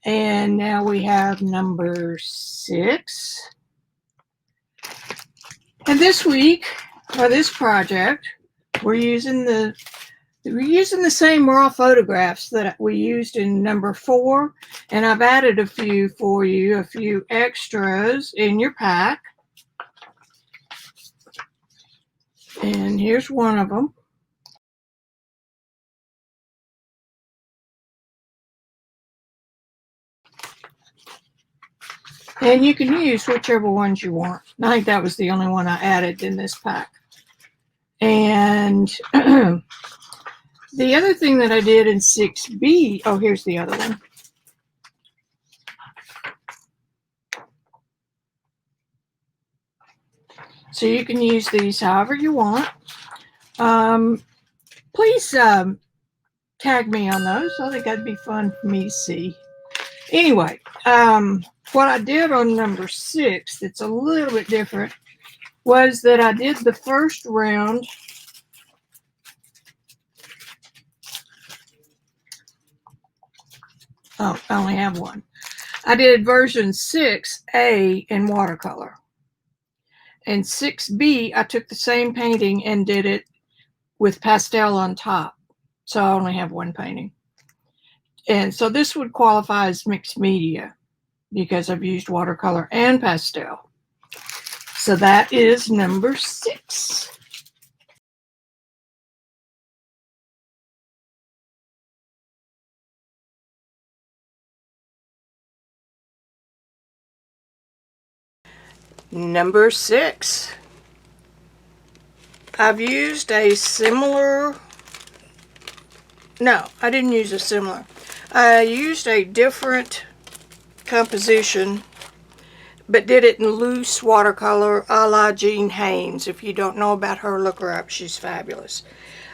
And now we have number 6. And this week, for this project, we're using the same raw photographs that we used in number 4, and I've added a few for you, a few extras in your pack. And here's one of them. And you can use whichever ones you want. I think that was the only one I added in this pack. And the other thing that I did in 6B, oh, here's the other one. So you can use these however you want. Please tag me on those. I think that'd be fun for me to see. Anyway, what I did on number 6 that's a little bit different was that I did the first round I only have one. I did version 6A in watercolor. And 6B, I took the same painting and did it with pastel on top. So I only have one painting. And so this would qualify as mixed media because I've used watercolor and pastel. So that is number 6. Number 6. I've used a similar, no, I didn't use a similar. I used a different composition, but did it in loose watercolor a la Jean Haines. If you don't know about her, look her up. She's fabulous.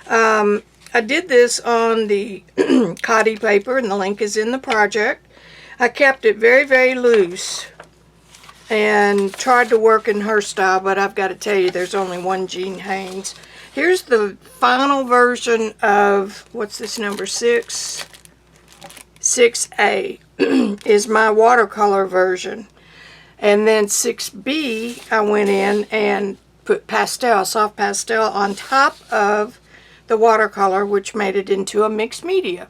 I did this on the Cotty paper, and the link is in the project. I kept it very, very loose and tried to work in her style, but I've got to tell you, there's only one Jean Haines. Here's the final version of, what's this, number 6? 6A is my watercolor version. And then 6B, I went in and put pastel, soft pastel, on top of the watercolor, which made it into a mixed media.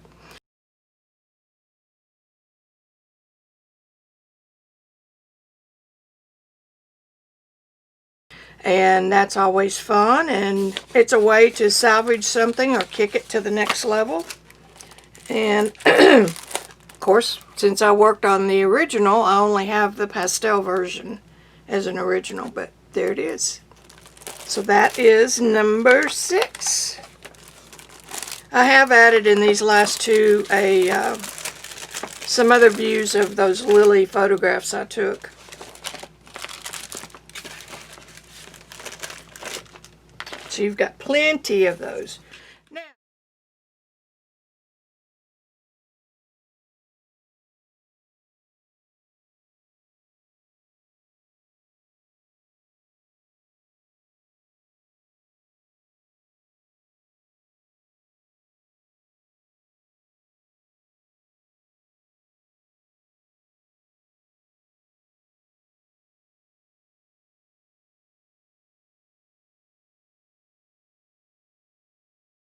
And that's always fun, and it's a way to salvage something or kick it to the next level. And of course, since I worked on the original, I only have the pastel version as an original, but there it is. So that is number 6. I have added in these last two some other views of those lily photographs I took. So you've got plenty of those.